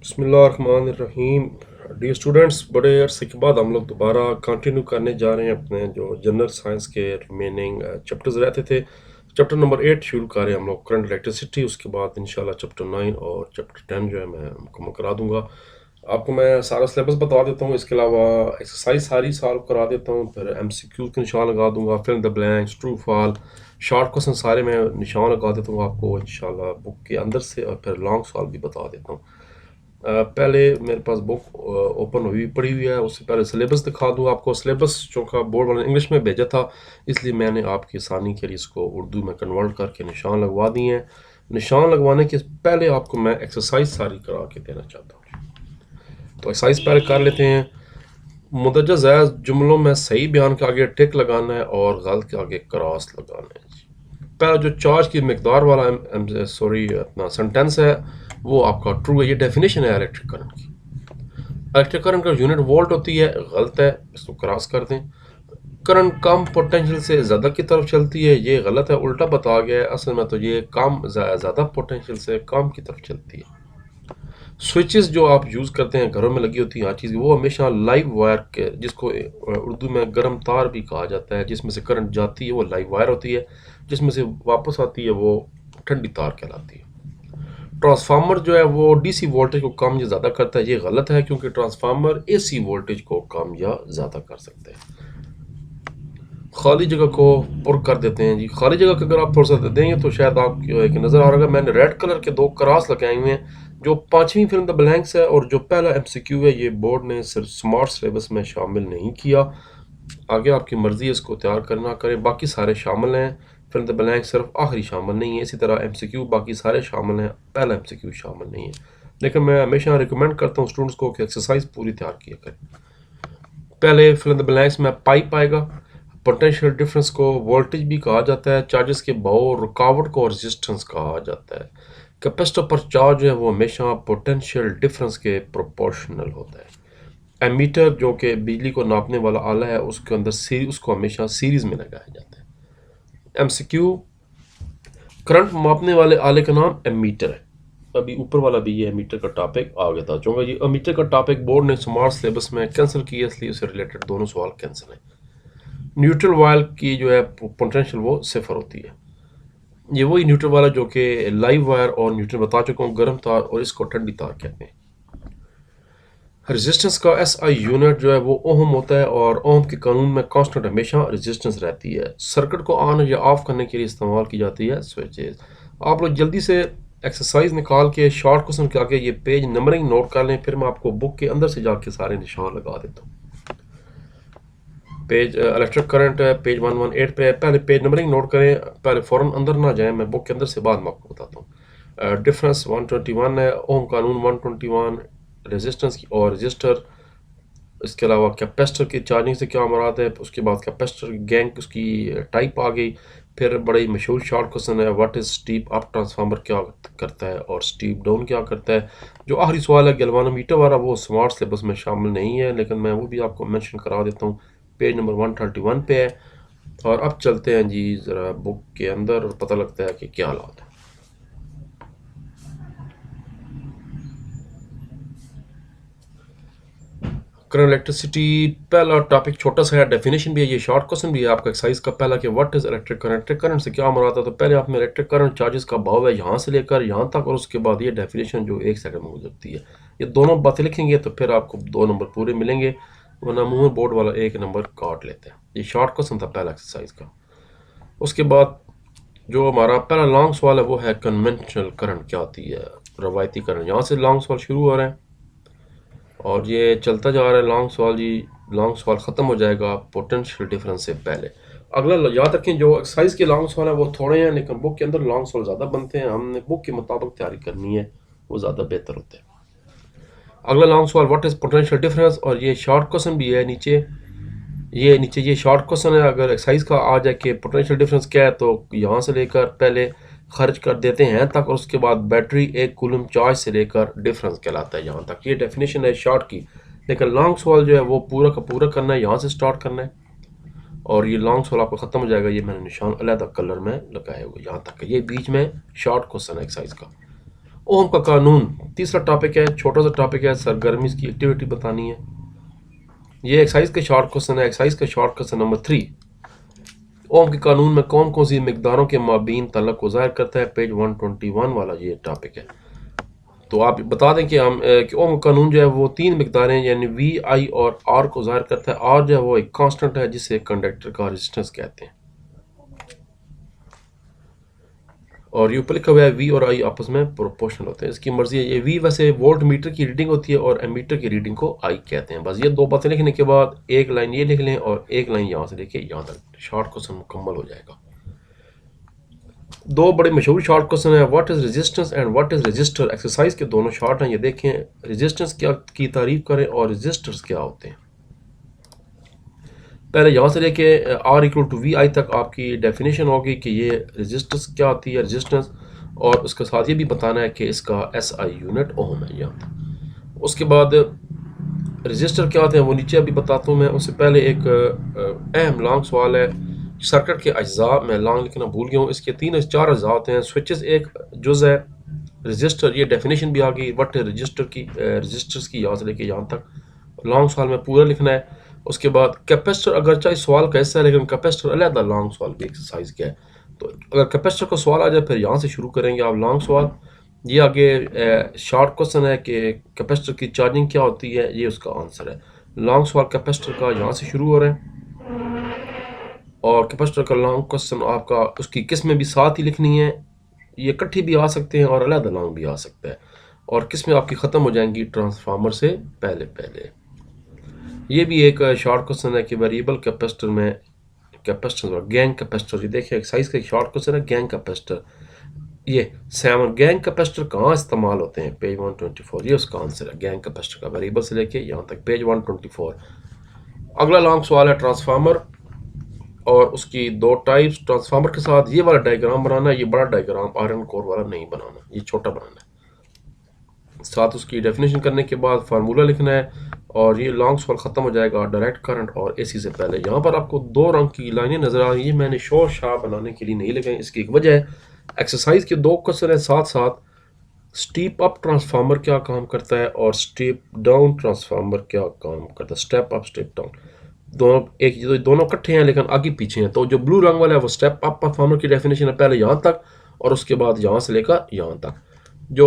बिस्मिल्लाहिर्रहमानिर्रहीम। Dear students, बड़े अरसे के बाद हम लोग दोबारा कंटिन्यू करने जा रहे हैं अपने जो जनरल साइंस के रिमेनिंग चैप्टर्स रहते थे। चैप्टर नंबर 8 शुरू कर रहे हैं हम लोग, करंट इलेक्ट्रिसिटी। उसके बाद इंशाल्लाह चैप्टर 9 और चैप्टर 10 जो है मैं मुकम्मल करा दूंगा। आपको मैं सारा सिलेबस बता देता हूँ, इसके अलावा एक्सरसाइज सारी सॉल्व करा देता हूँ, फिर MCQ के निशान लगा दूंगा, fill in the blanks, true false, short question सारे मैं निशान लगा देता हूँ आपको इंशाल्लाह बुक के अंदर से, और फिर लॉन्ग सॉल्व भी बता देता हूँ। पहले मेरे पास बुक ओपन हुई पड़ी हुई है, उससे पहले सिलेबस दिखा दूँ आपको। सिलेबस चूँकि बोर्ड वाले ने इंग्लिश में भेजा था, इसलिए मैंने आपकी आसानी के लिए इसको उर्दू में कन्वर्ट करके निशान लगवा दिए हैं। निशान लगवाने के पहले आपको मैं एक्सरसाइज सारी करा के देना चाहता हूँ, तो एक्सरसाइज पहले कर लेते हैं। मुदज्जा ज़ायद जुमलों में सही बयान के आगे टिक लगाना है और गलत के आगे क्रॉस लगाना है। पहला जो चार्ज की मकदार वाला अपना सेंटेंस है वो आपका ट्रू है। ये डेफिनेशन है इलेक्ट्रिक करंट की। इलेक्ट्रिक करंट का यूनिट वोल्ट होती है, गलत है, इसको क्रॉस कर दें। करंट कम पोटेंशियल से ज़्यादा की तरफ चलती है, ये गलत है, उल्टा बता गया है। असल में तो ये कम ज़्यादा पोटेंशियल से कम की तरफ चलती है। स्विचेस जो आप यूज़ करते हैं, घरों में लगी होती है हर चीज़, वो हमेशा लाइव वायर के, जिसको उर्दू में गर्म तार भी कहा जाता है, जिसमें से करंट जाती है वो लाइव वायर होती है, जिसमें से वापस आती है वो ठंडी तार कहलाती है। ट्रांसफार्मर जो है वो डीसी वोल्टेज को कम या ज़्यादा करता है, ये गलत है, क्योंकि ट्रांसफार्मर एसी वोल्टेज को कम या ज़्यादा कर सकते हैं। खाली जगह को पुर कर देते हैं जी। खाली जगह का अगर आप थोड़ा सा देंगे तो शायद आप एक नज़र आ रहा है, मैंने रेड कलर के 2 क्रॉस लगाए हुए हैं। जो 5वीं फिल्म द ब्लैंक्स है और जो पहला MCQ है, ये बोर्ड ने सिर्फ स्मार्ट सिलेबस में शामिल नहीं किया। आगे आपकी मर्जी है इसको तैयार करना करें, बाकी सारे शामिल हैं। फिल्म द ब्लैंक सिर्फ आखिरी शामिल नहीं है, इसी तरह MCQ बाकी सारे शामिल हैं, पहला MCQ शामिल नहीं है। लेकिन मैं हमेशा रिकमेंड करता हूँ स्टूडेंट्स को कि एक्सरसाइज पूरी तैयार किया करें। पहले फिल इन द ब्लैंक्स में पाइप आएगा। पोटेंशियल डिफरेंस को वोल्टेज भी कहा जाता है। चार्जेस के भाव, रुकावट को रेजिस्टेंस कहा जाता है। कैपेसिटर पर चार्ज है वो हमेशा पोटेंशियल डिफरेंस के प्रोपोर्शनल होता है। एमीटर जो कि बिजली को नापने वाला आला है, उसके अंदर उसको हमेशा सीरीज में लगाया जाता है। MCQ, करंट मापने वाले आले का नाम एमीटर है। अभी ऊपर वाला भी ये एमीटर का टॉपिक आ गया था, चूँकि ये एमीटर का टॉपिक बोर्ड ने स्मार्ट सिलेबस में कैंसिल किया, इसलिए उससे रिलेटेड दोनों सवाल कैंसिल हैं। न्यूट्रल वायर की जो है पोटेंशियल वो 0 होती है। ये वही न्यूट्रल वाला जो कि लाइव वायर और न्यूट्रल बता चुका हूँ, गर्म तार, और इसको ठंडी तार कहते हैं। रेजिस्टेंस का SI यूनिट जो है वो ओम होता है, और ओम के कानून में कांस्टेंट हमेशा रेजिस्टेंस रहती है। सर्किट को ऑन या ऑफ करने के लिए इस्तेमाल की जाती है स्विचेस। आप लोग जल्दी से एक्सरसाइज निकाल के शॉर्ट क्वेश्चन के आगे ये पेज नंबरिंग नोट कर लें, फिर मैं आपको बुक के अंदर से जाके सारे निशान लगा देता हूँ। पेज इलेक्ट्रिक करंट है, पेज 118 पे है। पहले पेज नंबरिंग नोट करें, पहले फ़ौरन अंदर ना जाएं, मैं बुक के अंदर से बाद में आपको बताता हूँ। डिफरेंस 121 है, ओम कानून 121, रेजिस्टेंस की और रजिस्टर। इसके अलावा कैपेसिटर की चार्जिंग से क्या मुराद है, उसके बाद कैपेसिटर गैंग उसकी टाइप आ गई। फिर बड़ी मशहूर शॉर्ट क्वेश्चन है, what is steep up transformer क्या करता है और स्टीप डाउन क्या करता है। जो आखिरी सवाल है गैल्वानोमीटर वाला, वो स्मार्ट सिलेबस में शामिल नहीं है, लेकिन मैं वो भी आपको मेंशन करा देता हूँ, पेज नंबर 131 पे है। और अब चलते हैं जी ज़रा बुक के अंदर और पता लगता है कि क्या हालात है। करंट इलेक्ट्रिसिटी पहला टॉपिक छोटा सा है, डेफिनेशन भी है, ये शॉर्ट क्वेश्चन भी है आपका एक्सरसाइज का पहला, कि what is electric current. Electric current से क्या मुराद है, तो पहले आप में इलेक्ट्रिक करंट चार्जेस का भाव है यहाँ से लेकर यहाँ तक, और उसके बाद ये डेफिनेशन जो 1 सेकंड में गुजरती है। ये दोनों बातें लिखेंगे तो फिर आपको 2 नंबर पूरे मिलेंगे, वरना मुंह में बोर्ड वाला 1 नंबर काट लेते हैं। ये शॉर्ट क्वेश्चन था पहला एक्सरसाइज का। उसके बाद जो हमारा पहला लॉन्ग सवाल है वो है कन्वेंशनल करंट क्या होती है, रवायती करंट। यहाँ से लॉन्ग सवाल शुरू हो रहे हैं और ये चलता जा रहा है लॉन्ग सवाल जी। लॉन्ग सवाल ख़त्म हो जाएगा पोटेंशियल डिफरेंस से पहले। अगला याद रखें, जो एक्सरसाइज के लॉन्ग सवाल है वो थोड़े हैं, लेकिन बुक के अंदर लॉन्ग सवाल ज़्यादा बनते हैं, हमने बुक के मुताबिक तैयारी करनी है, वो ज़्यादा बेहतर होते हैं। अगला लॉन्ग सवाल व्हाट इज़ पोटेंशियल डिफरेंस, और ये शॉर्ट क्वेश्चन भी है नीचे। ये शॉर्ट क्वेश्चन है, अगर एक्सरसाइज का आ जाए कि पोटेंशियल डिफरेंस क्या है, तो यहाँ से लेकर पहले खर्च कर देते हैं तक, और उसके बाद बैटरी 1 कूलम चार्ज से लेकर डिफरेंस कहलाता है यहाँ तक। ये डेफिनेशन है शॉर्ट की, लेकिन लॉन्ग सवाल जो है वो पूरा का पूरा करना है, यहाँ से स्टार्ट करना है, और ये लॉन्ग सवाल आपका ख़त्म हो जाएगा। ये मैंने निशान अलग कलर में लगाए हुए यहाँ तक, ये बीच में शॉर्ट क्वेश्चन है एक्सरसाइज का। ओम का कानून तीसरा टॉपिक है, छोटा सा टॉपिक है, सरगर्मी की एक्टिविटी बतानी है। ये एक्सरसाइज के शॉर्ट क्वेश्चन है। एक्सरसाइज का शॉर्ट क्वेश्चन नंबर 3, ओम के कानून में कौन कौन सी मिकदारों के माबीन तल्लुक़ को ज़ाहिर करता है। पेज 121 वाला ये टॉपिक है। तो आप बता दें कि कि ओम का कानून जो है वो 3 मिकदारें यानी वी, आई और आर को ज़ाहिर करता है। आर जो है वो एक कांस्टेंट है जिसे कंडक्टर का रेजिस्टेंस कहते हैं, और ये ऊपर लिखा हुआ है वी और आई आपस में प्रोपोर्शनल होते हैं। इसकी मर्जी है। ये वी वैसे वोल्ट मीटर की रीडिंग होती है और एमीटर की रीडिंग को आई कहते हैं। बस ये दो बातें लिखने के बाद एक लाइन ये लिख लें और एक लाइन यहाँ से लेके यहाँ तक शॉर्ट क्वेश्चन मुकम्मल हो जाएगा। दो बड़े मशहूर शॉर्ट क्वेश्चन है, what is resistance and what is register. Exercise के दोनों शॉर्ट हैं, ये देखें। रेजिस्टेंस क्या की तारीफ करें और रजिस्टर्स क्या होते हैं। पहले यहाँ से लेके आर इक्वल टू वी आई तक आपकी डेफिनेशन होगी कि ये रेजिस्टेंस क्या होती है, रेजिस्टेंस, और उसके साथ ये भी बताना है कि इसका एस आई यूनिट ओम है यहाँ। उसके बाद रजिस्टर क्या होते हैं वो नीचे अभी बताता हूँ मैं। उससे पहले एक अहम लॉन्ग सवाल है, सर्किट के अज्जा। मैं लॉन्ग लिखना भूल गया हूँ। इसके 3 या 4 अज्जा होते हैं। स्विचेस एक जुज़ है, रजिस्टर ये डेफिनेशन भी आ गई, वट रजिस्टर की, रजिस्टर्स की यहाँ से लेके यहाँ तक लॉन्ग सवाल में पूरा लिखना है। उसके बाद कैपेसिटर, अगर चाहे सवाल कैसा है लेकिन कैपेसिटर अलग लॉन्ग सवाल भी एक्सरसाइज का है। तो अगर कैपेसिटर का सवाल आ जाए फिर यहाँ से शुरू करेंगे आप लॉन्ग सवाल। ये आगे शॉर्ट क्वेश्चन है कि कैपेसिटर की चार्जिंग क्या होती है, ये उसका आंसर है। लॉन्ग सवाल कैपेसिटर का यहाँ से शुरू हो रहा है, और कैपेसिटर का लॉन्ग क्वेश्चन आपका उसकी किस्में भी साथ ही लिखनी है। ये इकट्ठी भी आ सकते हैं और अलग लॉन्ग भी आ सकता है, और किस्में आपकी ख़त्म हो जाएंगी ट्रांसफार्मर से पहले पहले। ये भी एक शॉर्ट क्वेश्चन है कि वेरिएबल कैपेसिटर में कैपेसिटर और गैंग कैपेसिटर। ये देखिए एक्सरसाइज का एक शॉर्ट क्वेश्चन है, गैंग कैपेसिटर। ये 7 गैंग कैपेसिटर कहाँ इस्तेमाल होते हैं, पेज 124, ये उसका आंसर है। गैंग कैपेसिटर का वेरिएबल से लेके यहाँ तक पेज 124। अगला लॉन्ग सवाल है ट्रांसफार्मर और उसकी 2 टाइप्स। ट्रांसफार्मर के साथ ये वाला डायग्राम बनाना है, ये बड़ा डायग्राम आयरन कोर वाला नहीं बनाना, ये छोटा बनाना है। साथ उसकी डेफिनेशन करने के बाद फार्मूला लिखना है, और ये लॉन्ग सवाल ख़त्म हो जाएगा डायरेक्ट करंट और एसी से पहले। यहाँ पर आपको 2 रंग की लाइनें नज़र आ रही हैं, मैंने शोर शाह बनाने के लिए नहीं लगाई। इसकी एक वजह है, एक्सरसाइज के 2 क्वेश्चन है साथ साथ। स्टेप अप ट्रांसफार्मर क्या काम करता है और स्टेप डाउन ट्रांसफार्मर क्या काम करता है, स्टेप अप स्टेप डाउन दोनों एक, दोनों इकट्ठे हैं लेकिन आगे पीछे हैं। तो जो ब्लू रंग वाला है वो स्टेप अप ट्रांसफार्मर की डेफिनेशन है, पहले यहाँ तक और उसके बाद यहाँ से लेकर यहाँ तक। जो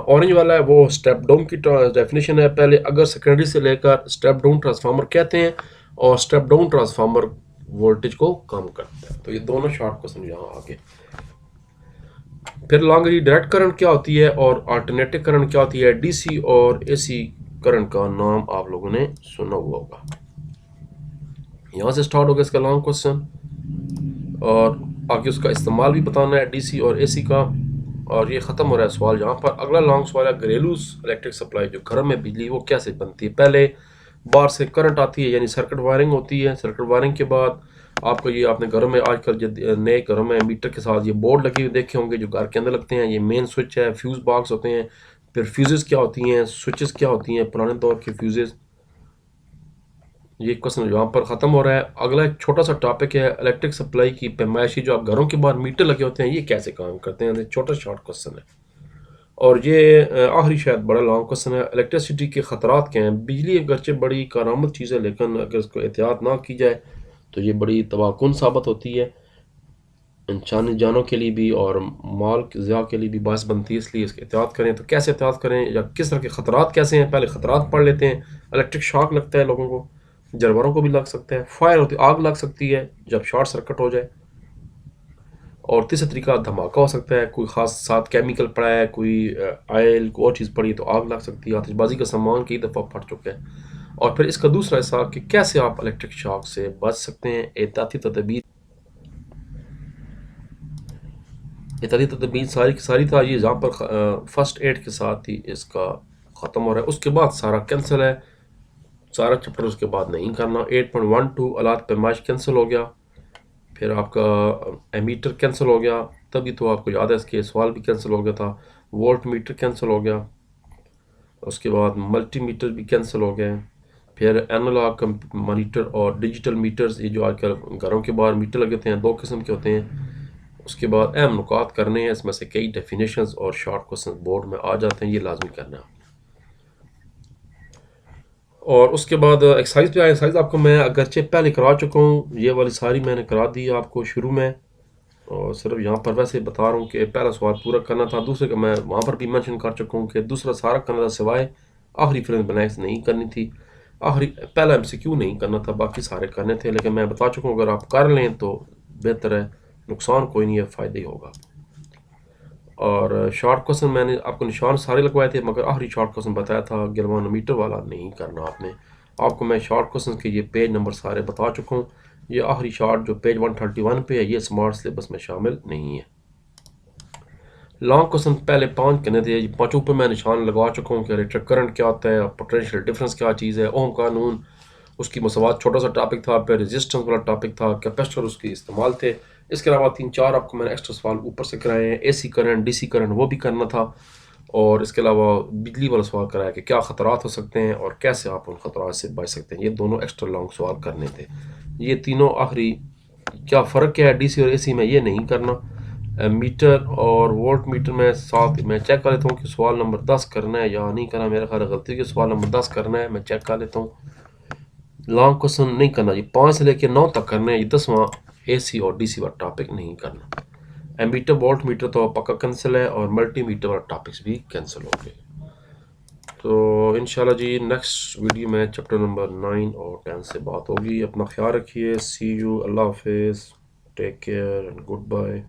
ऑरेंज वाला है वो स्टेप डाउन की डेफिनेशन है, पहले अगर सेकेंडरी से लेकर स्टेप डाउन ट्रांसफार्मर कहते हैं, और स्टेप डाउन ट्रांसफार्मर वोल्टेज को कम करता है। तो ये दोनों शॉर्ट क्वेश्चन यहाँ आगे। फिर लॉन्ग डायरेक्ट करंट क्या होती है और अल्टरनेटिव करंट क्या होती है। डीसी और एसी करंट का नाम आप लोगों ने सुना हुआ होगा। यहाँ से स्टार्ट हो गया इसका लॉन्ग क्वेश्चन, और आगे उसका इस्तेमाल भी बताना है डीसी और एसी का, और ये ख़त्म हो रहा है सवाल यहाँ पर। अगला लॉन्ग सवाल है घरेलू इलेक्ट्रिक सप्लाई, जो घर में बिजली वो कैसे बनती है। पहले बाहर से करंट आती है यानी सर्किट वायरिंग होती है। सर्किट वायरिंग के बाद आपको ये अपने घरों में आजकल जो नए घरों में मीटर के साथ ये बोर्ड लगे हुए देखे होंगे जो घर के अंदर लगते हैं। ये मेन स्विच है, फ्यूज़ बॉक्स होते हैं। फिर फ्यूजेस क्या होती हैं, स्विचेस क्या होती हैं, पुराने दौर के फ्यूजेस। ये क्वेश्चन यहाँ पर ख़त्म हो रहा है। अगला एक छोटा सा टॉपिक है इलेक्ट्रिक सप्लाई की पैमाइशी, जो आप घरों के बाहर मीटर लगे होते हैं ये कैसे काम करते हैं। छोटा शॉर्ट क्वेश्चन है, और ये आखिरी शायद बड़ा लॉन्ग क्वेश्चन है। इलेक्ट्रिसिटी के ख़तरात क्या हैं। बिजली अगरचे बड़ी कारामद चीज़ है लेकिन अगर इसको एहतियात ना की जाए तो ये बड़ी तबाहकुन साबित होती है, इंसानी जानों के लिए भी और माल ज़िया के लिए भी बायस बनती है। इसलिए इसकी एहतियात करें। तो कैसे एहतियात करें या किस तरह के ख़तरात कैसे हैं, पहले ख़तरात पढ़ लेते हैं। इलेक्ट्रिक शॉक लगता है लोगों को, जानवरों को भी लग सकता है। फायर होती, आग लग सकती है जब शॉर्ट सर्किट हो जाए। और तीसरा तरीका धमाका हो सकता है, कोई ख़ास साथ केमिकल पड़ा है, कोई ऑयल कोई और चीज़ पड़ी तो आग लग सकती है। आतिशबाजी का सामान कई दफ़ा फट चुका है। और फिर इसका दूसरा हिस्सा कि कैसे आप इलेक्ट्रिक शॉक से बच सकते हैं। एहतियाती तदबीर सारी की सारी था। ये जहाँ पर फर्स्ट एड के साथ ही इसका ख़त्म हो रहा है। उसके बाद सारा कैंसिल है, सारा चैप्टर उसके बाद नहीं करना। 8.12 आलात पैमाइश कैंसिल हो गया, फिर आपका एमीटर कैंसिल हो गया, तभी तो आपको याद है इसके सवाल भी कैंसिल हो गया था। वोल्ट मीटर कैंसिल हो गया, उसके बाद मल्टीमीटर भी कैंसिल हो गए। फिर एनालॉग मॉनिटर और डिजिटल मीटर्स, ये जो आजकल घरों के बाहर मीटर लगे होते हैं 2 किस्म के होते हैं। उसके बाद अहम नुकात करने हैं, इसमें से कई डेफिनेशंस और शॉर्ट क्वेश्चन बोर्ड में आ जाते हैं, ये लाजमी करना है। और उसके बाद एक्सरसाइज पे आए। एक्सरसाइज आपको मैं अगरचे पहले करा चुका हूँ, ये वाली सारी मैंने करा दी है आपको शुरू में, और सिर्फ यहाँ पर वैसे बता रहा हूँ कि पहला सवाल पूरा करना था। दूसरे का मैं वहाँ पर भी मेंशन कर चुका हूँ कि दूसरा सारा करना था, सिवाय आखिरी फ्रेंच ब्लैंक्स नहीं करनी थी। आखिरी पहला एमसीक्यू नहीं करना था, बाकी सारे करने थे, लेकिन मैं बता चुका हूँ अगर आप कर लें तो बेहतर है, नुकसान कोई नहीं है, फ़ायदा ही होगा। और शॉर्ट क्वेश्चन मैंने आपको निशान सारे लगवाए थे, मगर आखिरी शॉर्ट क्वेश्चन बताया था गैल्वानोमीटर वाला नहीं करना आपने। आपको मैं शॉर्ट क्वेश्चन के ये पेज नंबर सारे बता चुका हूँ। ये आखिरी शॉर्ट जो पेज 131 पे है, ये स्मार्ट सिलेबस में शामिल नहीं है। लॉन्ग क्वेश्चन पहले 5 करने थे, पाँचों पे मैं निशान लगवा चुका हूँ कि इलेक्ट्रिक करंट क्या होता है, पोटेंशियल डिफरेंस क्या चीज़ है, ओम कानून उसकी मसवात छोटा सा टॉपिक था, फिर रेजिस्टेंस वाला टॉपिक था, कैपेसिटर उसके इस्तेमाल थे। इसके अलावा 3-4 आपको मैंने एक्स्ट्रा सवाल ऊपर से कराए हैं, एसी करंट, डीसी करंट वो भी करना था, और इसके अलावा बिजली वाला सवाल कराया कि क्या ख़तरात हो सकते हैं और कैसे आप उन ख़तरात से बच सकते हैं। ये दोनों एक्स्ट्रा लॉन्ग सवाल करने थे। ये तीनों आखिरी क्या फ़र्क क्या है डीसी और एसी में, ये नहीं करना। मीटर और वोल्ट मीटर में साथ मैं चेक कर लेता हूँ कि सवाल नंबर 10 करना है या नहीं करना। मेरा ख्याल है गलती कि सवाल नंबर 10 करना है, मैं चेक कर लेता हूँ। लॉन्ग क्वेश्चन नहीं करना, ये 5 से लेकर 9 तक करना है, ये 10वां एसी और डीसी वाला टॉपिक नहीं करना। एमीटर वोल्ट मीटर तो पक्का कैंसिल है, और मल्टीमीटर वाला टॉपिक्स भी कैंसिल हो गए। तो इंशाल्लाह जी नेक्स्ट वीडियो में चैप्टर नंबर 9 और 10 से बात होगी। अपना ख्याल रखिए। सी यू, अल्लाह हाफिज़, take care and good bye.